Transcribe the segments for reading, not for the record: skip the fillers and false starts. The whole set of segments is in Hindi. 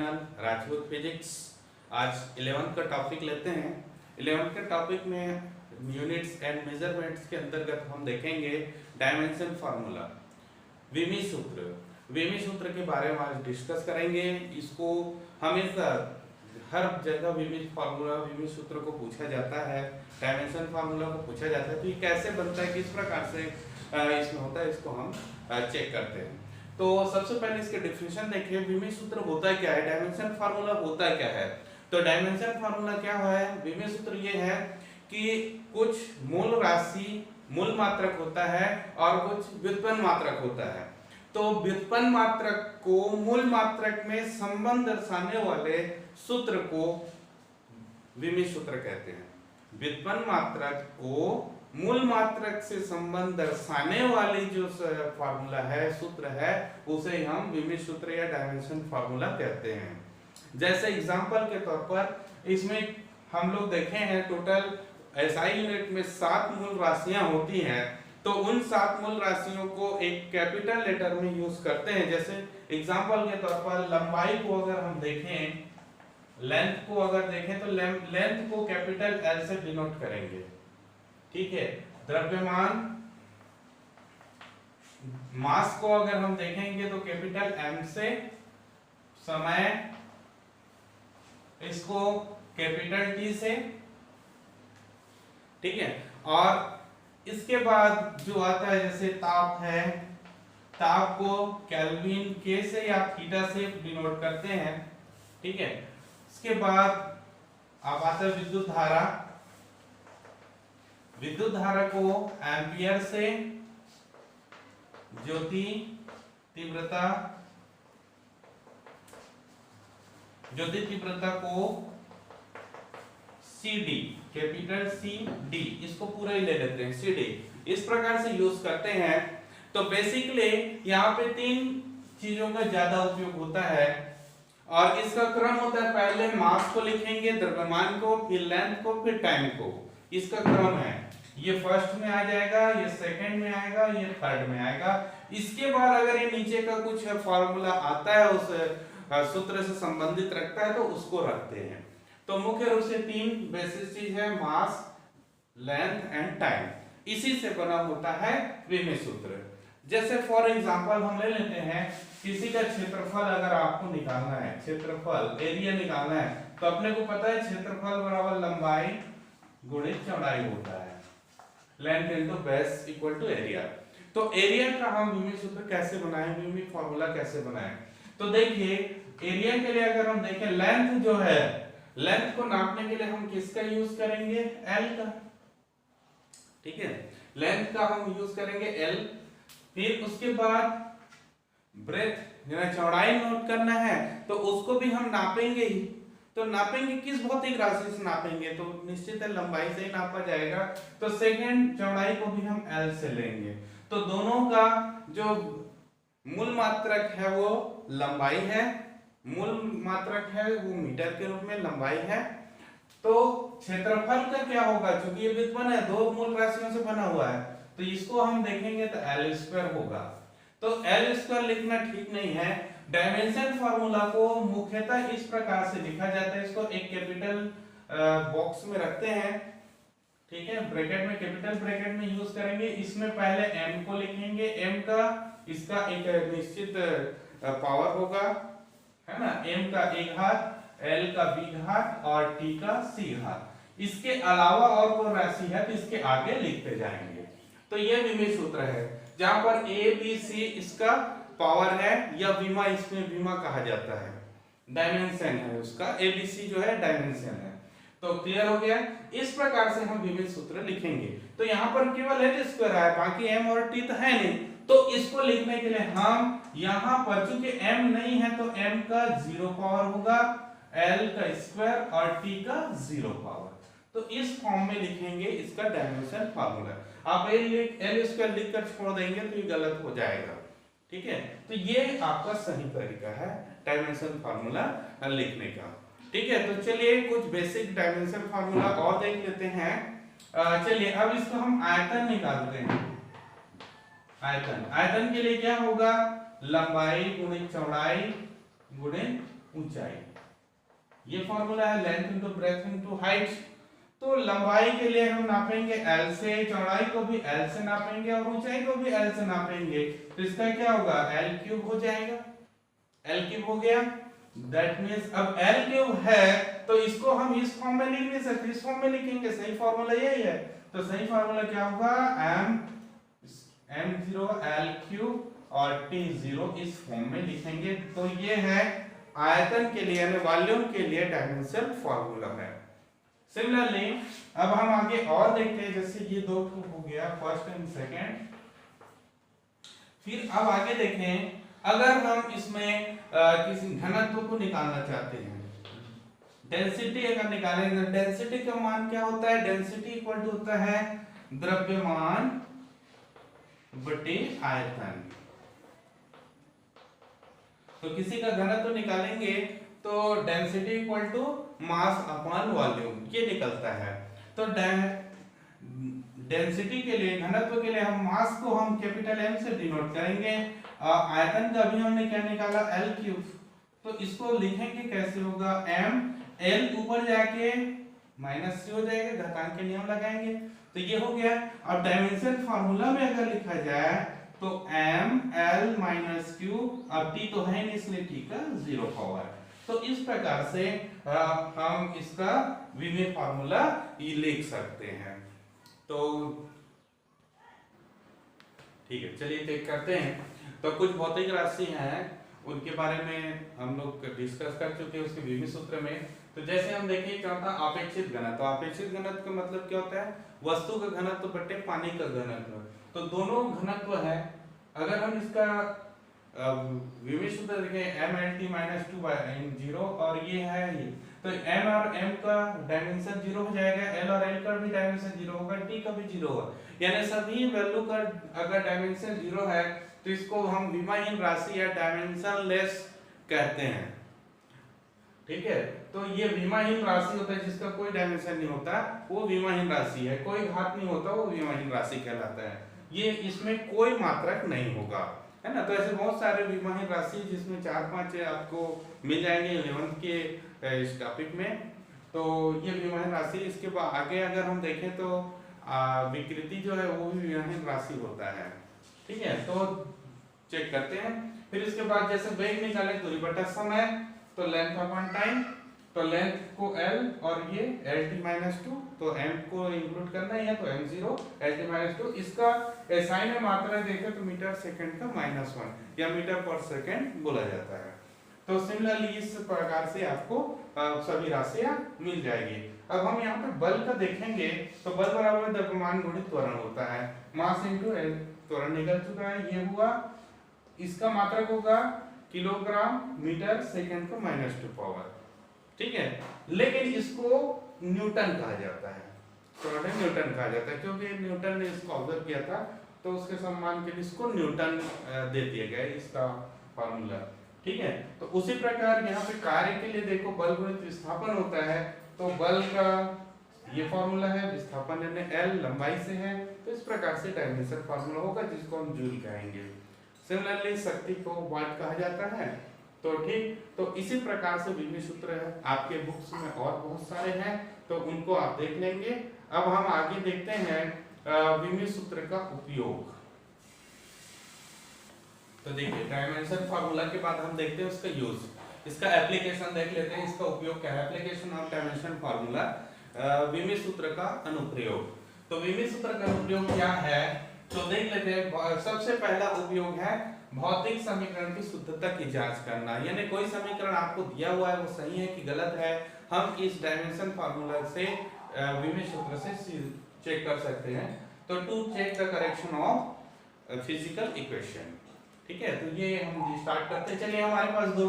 Channel Rajput physics. आज 11th का टॉपिक लेते हैं। 11th के टॉपिक में यूनिट्स एंड मेजरमेंट्स के अंतर्गत हम देखेंगे डायमेंशन फार्मूला, विमी सूत्र। विमी सूत्र के बारे में आज डिस्कस करेंगे। इसको हमेशा हर जगह विमी फार्मूला, विमी सूत्र को पूछा जाता है, डायमेंशन फार्मूला को पूछा जाता है। तो ये कैसे बनता है, किस प्रकार से इसमें होता है, इसको हम चेक करते हैं। तो सबसे पहले इसके डेफिनेशन देखिए। विमी सूत्र होता है क्या है, डायमेंशन फार्मूला होता है क्या है। तो डायमेंशन फार्मूला क्या है, विमी सूत्र ये है कि कुछ मूल राशि मूल मात्रक होता है और कुछ व्युत्पन्न मात्रक होता है। तो व्युत्पन्न मात्रक को मूल मात्रक में संबंध दर्शाने वाले सूत्र को विमी सूत्र कहते हैं। व्युत्पन्न मात्रक को मूल मात्रक से संबंध दर्शाने वाली जो फार्मूला है, सूत्र है, उसे हम विमी सूत्र या डायमेंशन फार्मूला कहते हैं। जैसे एग्जांपल के तौर पर इसमें हम लोग देखे हैं टोटल एसआई यूनिट में 7 मूल राशियां होती हैं। तो उन 7 मूल राशियों को एक कैपिटल लेटर में यूज करते हैं। जैसे एग्जांपल के तौर पर लंबाई को अगर हम देखें, लेंथ को अगर देखें तो लेंथ को कैपिटल एल से डिनोट करेंगे, ठीक है। द्रव्यमान, मास को अगर हम देखेंगे तो कैपिटल एम से, समय इसको कैपिटल टी से, ठीक है। और इसके बाद जो आता है जैसे ताप है, ताप को केल्विन के से या थीटा से डिनोट करते हैं, ठीक है। इसके बाद आप आता है विद्युत धारा, विद्युत धारा को एम्पियर से, ज्योति तीव्रता, ज्योति तीव्रता को CD, कैपिटल CD, इसको पूरा ही ले लेते हैं CD, इस प्रकार से यूज करते हैं। तो बेसिकली यहाँ पे 3 चीजों का ज्यादा उपयोग होता है और इसका क्रम होता है, पहले मास को लिखेंगे, द्रव्यमान को, फिर लेंथ को, फिर टाइम को। इसका क्रम है, ये फर्स्ट में आ जाएगा, ये सेकंड में आएगा, ये थर्ड में आएगा। इसके बाद अगर ये नीचे का कुछ फार्मूला आता है, उस सूत्र से संबंधित रखता है, तो उसको रखते हैं। तो मुख्य रूप से 3 बेसिक चीज है, मास, लेंथ एंड टाइम। इसी से बना होता है विमी सूत्र। जैसे फॉर एग्जांपल हम ले लेते हैं, किसी का क्षेत्रफल अगर आपको निकालना है, क्षेत्रफल एरिया निकालना है, तो अपने को पता है क्षेत्रफल बराबर लंबाई गुणित चौड़ाई होता है, length into base equal to area. तो एरिया का हम विमी सूत्र कैसे बनाएं, विमी फार्मूला कैसे बनाएं। तो देखिए एरिया के लिए अगर हम देखें, लेंथ जो है, लेंथ को नापने के लिए हम किसका यूज करेंगे, एल का, ठीक है। लेंथ का हम यूज करेंगे एल। फिर उसके बाद ब्रेथ यानी चौड़ाई नोट करना है, तो उसको भी हम नापेंगे ही। तो नापेंगे किस भौतिक राशि से नापेंगे, तो निश्चित है लंबाई से ही नापा जाएगा। तो सेकंड चौड़ाई को भी हम एल से लेंगे। तो दोनों का जो मूल मात्रक है वो लंबाई है, मूल मात्रक है वो मीटर के रूप में लंबाई है। तो क्षेत्रफल का क्या होगा, क्योंकि ये व्युत्पन्न है, 2 मूल राशियों से बना हुआ है, तो इसको हम देखेंगे तो एल स्क्वायर होगा। तो एल स्क्वायर लिखना ठीक नहीं है। डायमेंशन फार्मूला को मुख्यतः इस प्रकार से लिखा जाता है, इसको एक कैपिटल बॉक्स में रखते हैं, ठीक है, ब्रैकेट में, कैपिटल ब्रैकेट में यूज करेंगे। इसमें पहले m को लिखेंगे, m का इसका एक निश्चित पावर होगा, है ना, m का 1 घात, l का b घात और t का c घात। इसके अलावा और कोई राशि है तो इसके आगे लिखते जाएंगे। तो ये विमी सूत्र है, जहां पर a b c इसका पावर है, या विमा, इसमें विमा कहा जाता है, डायमेंशन है उसका, ABC जो है डायमेंशन है। तो क्लियर हो गया। इस प्रकार से हम विमी सूत्र लिखेंगे। तो यहाँ पर केवल h स्क्वायर है, बाकी m और t तो है नहीं। तो इसको लिखने के लिए हम यहाँ पर, चूंकि m नहीं है तो m का 0 पावर होगा, l का स्क्वायर और t का 0 पावर। तो इस फॉर्म में लिखेंगे इसका डायमेंशन फार्मूला। आप l स्क्वायर लिखकर छोड़ देंगे तो ये गलत हो जाएगा, ठीक है। तो ये आपका सही तरीका है डायमेंशन फार्मूला लिखने का, ठीक है। तो चलिए कुछ बेसिक डायमेंशन फार्मूला और देख लेते हैं। चलिए अब इसको हम आयतन निकालते हैं। आयतन के लिए क्या होगा, लंबाई गुणित चौड़ाई गुणित ऊंचाई। ये फॉर्मूला है length into breadth into height. तो लंबाई के लिए हम नापेंगे L से, चौड़ाई को भी L से नापेंगे और ऊंचाई को भी L से नापेंगे। तो इसका क्या होगा, L क्यूब हो जाएगा। L क्यूब हो गया, दैट मींस अब L क्यूब है तो इसको हम इस फॉर्म में लिख नहीं सकते, इस फॉर्म में लिखेंगे। सही फॉर्मूला यही है। तो सही फॉर्मूला क्या होगा, m0 L क्यूब और T0 इस फॉर्म में लिखेंगे। तो ये है आयतन के लिए यानी वॉल्यूम के लिए डायमेंशन फॉर्मूला है। सिमिलरली अब हम आगे और देखते हैं, जैसे ये दो हो गया फर्स्ट एंड सेकंड। फिर अब आगे देखें, अगर हम इसमें किसी घनत्व को निकालना चाहते हैं, डेंसिटी अगर निकालेंगे, डेंसिटी का मान क्या होता है, डेंसिटी इक्वल टू होता है द्रव्यमान बटे आयतन। तो किसी का घनत्व निकालेंगे तो density equal to mass upon volume ये निकलता है। तो डेंसिटी के लिए, घनत्व के लिए हम मास को हम कैपिटल M से डिनोट करेंगे। आयतन का भी हमने क्या निकाला, L क्यूब। तो इसको लिखेंगे कैसे होगा, M L ऊपर जाके माइनस C हो जाएगा, घातांक के नियम लगाएंगे तो ये हो गया। अब डायमेंशन फार्मूला में अगर लिखा जाए तो M L माइनस Q, अब T तो है नहीं इसलिए T का 0 पावर। तो इस प्रकार से हम इसका विमीय फार्मूला ये लिख सकते हैं। तो ठीक है, चलिए चेक करते हैं। तो कुछ भौतिक राशि हैं उनके बारे में हम लोग डिस्कस कर चुके हैं उसके विमीय सूत्र में। तो जैसे हम देखें क्या होता है अपेक्षित घनत्व। तो अपेक्षित घनत्व का मतलब क्या होता है, वस्तु का घनत्व बटे पानी का घनत्व। तो दोनों घनत्व है। अगर हम इसका विमीय सूत्र देखें mLT - 2/0 और ये है ये, तो m और m का डायमेंशन 0 हो जाएगा, l और l का भी डायमेंशन 0 होगा, t का भी 0 होगा। यानी सभी वैल्यू का अगर डायमेंशन 0 है तो इसको हम विमाहीन राशि या डायमेंशन लेस कहते हैं। ठीक है, तो ये विमाहीन राशि होता है जिसका कोई डायमेंशन नहीं होता, वो विमाहीन राशि है। कोई घात नहीं होता, वो विमाहीन राशि कहलाता है। ये इसमें कोई मात्रक नहीं होगा, है ना। तो ऐसे बहुत सारे विमाहीन राशि जिसमें 4-5 आपको मिल जाएंगे 11th के इस टॉपिक में। तो ये विमाहीन राशि, इसके बाद आगे अगर हम देखें तो विकृति जो है वो भी विमाहीन राशि होता है। ठीक है, तो चेक करते हैं। फिर इसके बाद जैसे वेग निकाले दूरी बटा समय, तो लेंथ अपॉन टाइम। तो लेंथ को L और ये LT - 2, तो M को इंक्लूड करना ही है तो M0 LT - 2। इसका SI में मात्रा देखें तो मीटर सेकंड का -1 या मीटर पर सेकंड बोला जाता है। तो सिमिलरली इस प्रकार से आपको सभी राशियां मिल जाएगी। अब हम यहाँ पे बल का देखेंगे तो बल बराबर द्रव्यमान गुणित त्वरण होता है, मास इनटू L। त्वरण निकल चुका है, ये हुआ। इसका मात्रक होगा किलोग्राम मीटर सेकंड का -2 पावर। ठीक है, लेकिन इसको न्यूटन कहा जाता है, त्वरण न्यूटन कहा जाता है क्योंकि न्यूटन ने इसको ऑब्जर्व किया था। तो उसके सम्मान के लिए इसको न्यूटन दे दिया गया इसका फार्मूला। ठीक है, तो उसी प्रकार यहाँ पे कार्य के लिए देखो बल गुणित विस्थापन होता है। तो बल का ये फार्मूला है, विस्थापन यानी L लंबाई से है, तो इस प्रकार से डायमेंशन फार्मूला होगा जिसको हम जूल कहेंगे। सिमिलरली शक्ति को वाट कहा जाता है। तो ठीक, तो इसी प्रकार से विमीय सूत्र है आपके बुक्स में और बहुत सारे हैं, तो उनको आप देख लेंगे। अब हम आगे देखते हैं विमीय सूत्र का उपयोग। तो देखिए डायमेंशन फार्मूला के बाद हम देखते हैं उसका यूज, इसका एप्लीकेशन देख लेते हैं। इसका उपयोग क्या है, एप्लीकेशन ऑफ डायमेंशन फार्मूला, विमीय सूत्र का अनुप्रयोग। तो विमीय सूत्र का उपयोग क्या है तो देख लेते हैं। सबसे पहला उपयोग है भौतिक समीकरण की शुद्धता की जांच करना। यानी कोई समीकरण आपको दिया हुआ है वो सही है कि गलत है, हम इस डायमेंशन फार्मूला से विमीय सूत्र से चेक कर सकते हैं। तो to check the correction of physical equation. ठीक है, तो ये हम स्टार्ट करते हैं। चलिए हमारे पास दो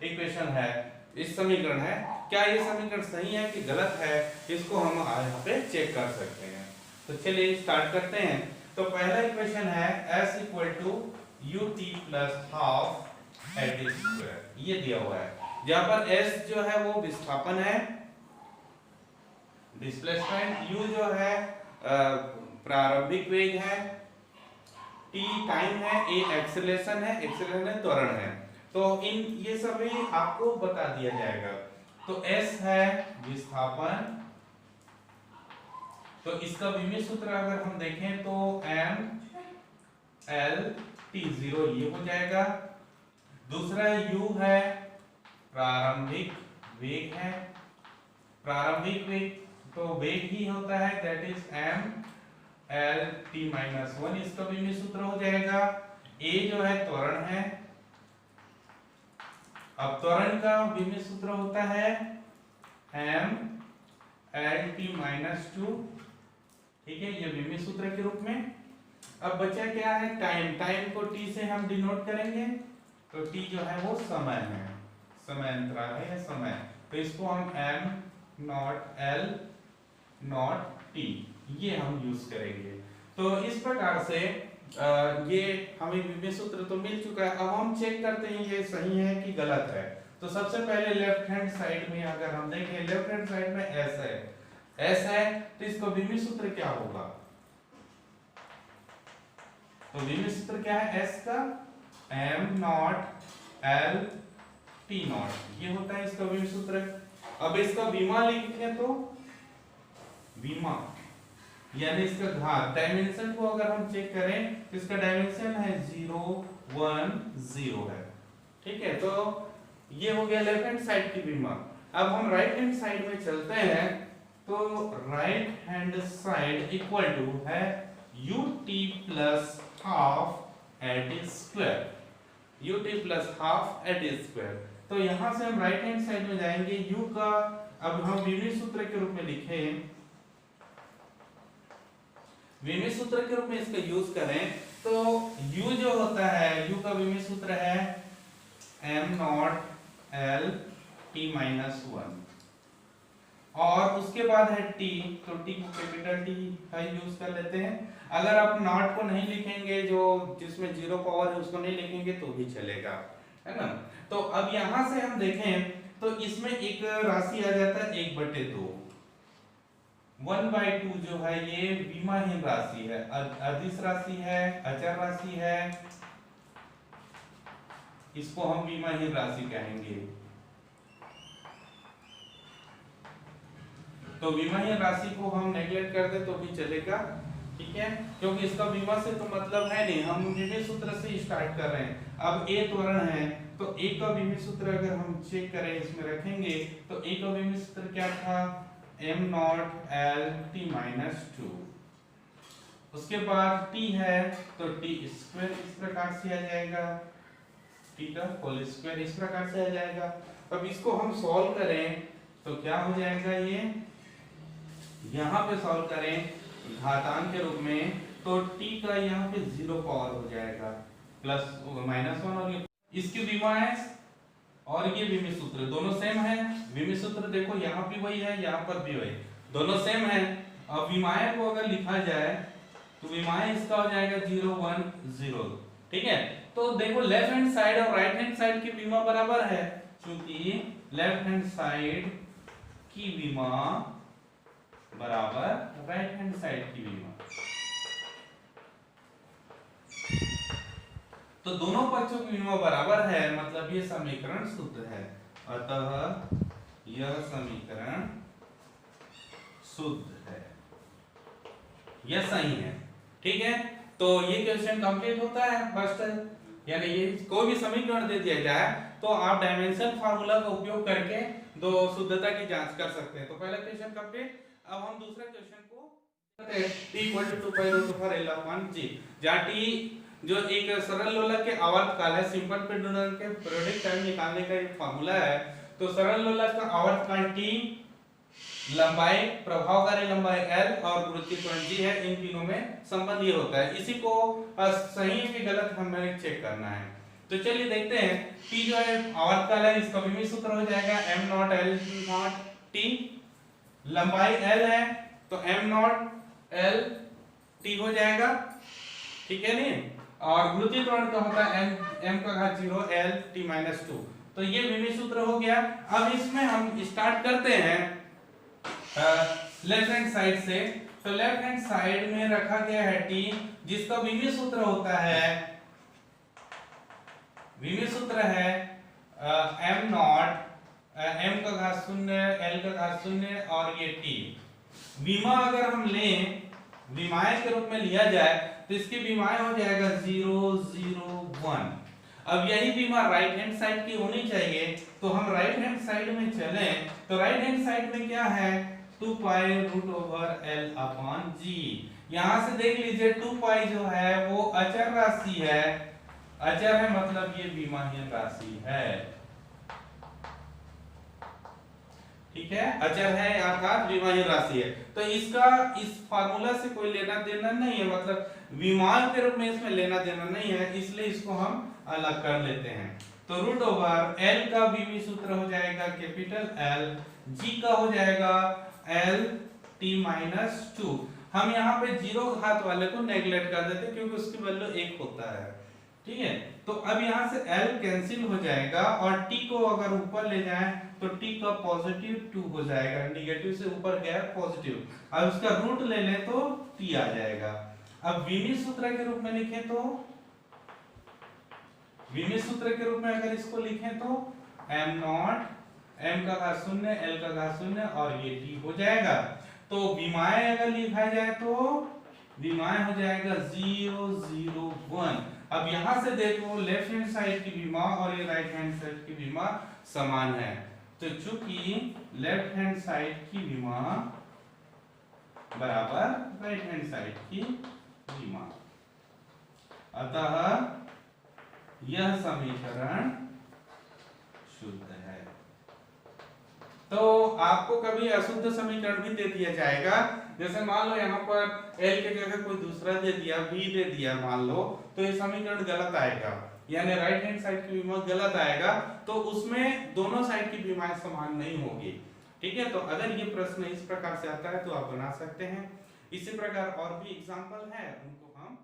इक्वेशन है, इस समीकरण है, क्या ये समीकरण सही है कि गलत है, इसको हम यहाँ पे चेक कर सकते हैं। तो चलिए स्टार्ट करते हैं। तो पहला इक्वेशन है S = ut + ½ at²। ये दिया हुआ है, जहां पर S जो है वो विस्थापन है, डिस्प्लेसमेंट, U जो है प्रारंभिक वेग है, T टाइम है, A एक्सेलरेशन है, त्वरण है। तो इन ये सभी आपको बता दिया जाएगा। तो S है विस्थापन, तो इसका विमीय सूत्र अगर हम देखें तो m l t0 ये हो जाएगा। दूसरा u है प्रारंभिक वेग है, प्रारंभिक वेग तो वेग ही होता है, that is m l t-1, इसका विमीय सूत्र हो जाएगा। a जो है त्वरण है, अब त्वरण का विमीय सूत्र होता है m l t-2, ठीक है, ये विमीय सूत्र के रूप में। अब बचा क्या है, टाइम, टाइम को t से हम डिनोट करेंगे, तो t जो है वो समय है, समय अंतराल है या समय, तो इसको हम m not l not t ये हम यूज करेंगे। तो इस प्रकार से ये हमें विमीय सूत्र तो मिल चुका है। अब हम चेक करते हैं ये सही है कि गलत है। तो सबसे पहले लेफ्ट हैंड साइड में अगर हम देखें, लेफ्ट हैंड साइड में s है तो इसका विमीय सूत्र क्या होगा, तो विमीय सूत्र क्या है s का, m not l t not ये होता है इसका विमीय सूत्र। अब इसका विमा लिखें तो विमा यानी इसका घात, डायमेंशन को अगर हम चेक करें तो इसका डायमेंशन है 0 1 0 है, ठीक है। तो ये हो गया लेफ्ट हैंड साइड की विमा। अब हम राइट हैंड साइड में चलते हैं, तो right hand side equal to है ut plus half at square, ut plus half at square. तो यहां से हम राइट हैंड साइड में जाएंगे, u का अब हम विमीय सूत्र के रूप में लिखें, विमीय सूत्र के रूप में इसका यूज करें तो u जो होता है, u का विमीय सूत्र है m नॉट l t-1 और उसके बाद है t, तो t को कैपिटल T का यूज कर लेते हैं। अगर आप नॉट को नहीं लिखेंगे, जो जिसमें 0 पावर है उसको नहीं लिखेंगे तो भी चलेगा, है ना। तो अब यहां से हम देखें तो इसमें एक राशि आ जाता है 1/2, 1/2 जो है ये विमाहीन राशि है, अदिश राशि है, अचर राशि है, इसको हम विमाहीन राशि कहेंगे। तो विमाहीन राशि को हम नेगलेक्ट कर दे तो भी चलेगा, ठीक है, क्योंकि इसका विमा से तो मतलब है नहीं, हम विमीय सूत्र से स्टार्ट कर रहे हैं। अब a त्वरण है तो a का विमीय सूत्र अगर हम चेक करें, इसमें रखेंगे तो a का विमीय सूत्र क्या था, m नॉट l t-2, उसके बाद t है तो t स्क्वायर इस प्रकार से आ जाएगा, t का होल स्क्वायर इस प्रकार से आ जाएगा। अब इसको हम सॉल्व करें तो क्या हो जाएगा, ये यहाँ पे सॉल्व करें घातांक के रूप में तो t का यहाँ पे 0 पावर हो जाएगा प्लस -1, और ये इसकी विमा है और ये विमीय सूत्र दोनों सेम है। विमीय सूत्र देखो यहाँ भी वही है, यहाँ पर भी वही, दोनों सेम है। अब विमाएं को अगर लिखा जाए तो विमाएं इसका हो जाएगा 0 1 0, ठीक है। तो देखो लेफ्ट हैंड साइड और राइट हैंड साइड की विमा बराबर है, क्योंकि लेफ्ट हैंड साइड की विमा बराबर राइट हैंड साइड की विमा, तो दोनों पक्षों की विमा बराबर है, मतलब ये समीकरण शुद्ध है। अतः यह समीकरण शुद्ध है, यह सही है, ठीक है। तो ये क्वेश्चन कंप्लीट होता है फर्स्ट, यानी ये कोई भी समीकरण दे दिया जाए तो आप डायमेंशन फार्मूला का उपयोग करके दो शुद्धता की जांच कर सकते हैं। तो पहला क्वेश्चन कंप्लीट। अब हम दूसरा क्वेश्चन को करते हैं, t = 2π√4l/1g, जहां t जो एक सरल लोलक के आवर्त काल है, सिंपल पेंडुलम के पीरियोडिक टाइम निकालने का एक फार्मूला है। तो सरल लोलक का आवर्त काल t, लंबाई प्रभावकारी लंबाई l और गुरुत्वीय त्वरण g है, इन तीनों में संबंध ये होता है। इसी को सही है कि गलत हमें चेक करना है। तो चलिए देखते हैं, t जो है आवर्त काल है, इसका विमीय सूत्र हो जाएगा m not l not t, लंबाई l है तो m नॉट l t हो जाएगा, ठीक है नहीं, और गुरुत्वीय त्वरण का होता है m का घात 0 l t-2, तो ये विमीय सूत्र हो गया। अब इसमें हम स्टार्ट करते हैं लेफ्ट हैंड साइड से। तो लेफ्ट हैंड साइड में रखा गया है t, जिसका विमीय सूत्र होता है विमीय सूत्र है m नॉट m का घात 0 l का घात 0 और ये t। विमा अगर हम लें, विमाएं के रूप में लिया जाए तो इसकी विमाएं हो जाएगा 0 0 1। अब यही विमा राइट हैंड साइड की होनी चाहिए, तो हम राइट हैंड साइड में चलें तो राइट हैंड साइड में क्या है 2 pi root over l upon g। यहां से देख लीजिए 2 पाई जो है वो अचर राशि है, अचर है मतलब ये विमाहीन राशि है, ठीक है, अचर है अर्थात विमाहीन राशि है। तो इसका इस फार्मूला से कोई लेना देना नहीं है, मतलब विमान के रूप में इसमें लेना देना नहीं है, इसलिए इसको हम अलग कर लेते हैं। तो रूट ओवर l का विमीय सूत्र हो जाएगा कैपिटल L, g का हो जाएगा l t माइनस 2। हम यहाँ पे जीरो घात वाले को नेगलेक्ट कर देते क्योंकि उसकी वैल्यू 1 होता है, ठीक है। तो अब यहाँ से l कैंसिल हो जाएगा और t को अगर ऊपर ले जाएं तो t का पॉजिटिव 2 हो जाएगा, नेगेटिव से ऊपर गया पॉजिटिव, अब उसका रूट ले लें तो t आ जाएगा। अब विमीय सूत्र के रूप में लिखें तो विमीय सूत्र के रूप में अगर इसको लिखें तो m नॉट m का घात 0 l का घात 0 और ये t हो जाएगा। तो विमाएं अगर लिखा जाए तो विमाएं हो जाएगा 0 0 1। अब यहां से देखो लेफ्ट हैंड साइड की विमा और ये राइट हैंड साइड की विमा समान है, तो चूंकि लेफ्ट हैंड साइड की विमा बराबर राइट हैंड साइड की विमा, अतः यह समीकरण शुद्ध है। तो आपको कभी अशुद्ध समीकरण भी दे दिया जाएगा, जैसे मान लो यहाँ पर l के जगह कोई दूसरा दे दिया v दे दिया मान लो, तो ये समीकरण गलत आएगा, यानी राइट हैंड साइड की विमा गलत आएगा, तो उसमें दोनों साइड की विमाएं समान नहीं होगी, ठीक है। तो अगर ये प्रश्न इस प्रकार से आता है तो आप बना सकते हैं। इसी प्रकार और भी एग्जाम्पल है, उनको हम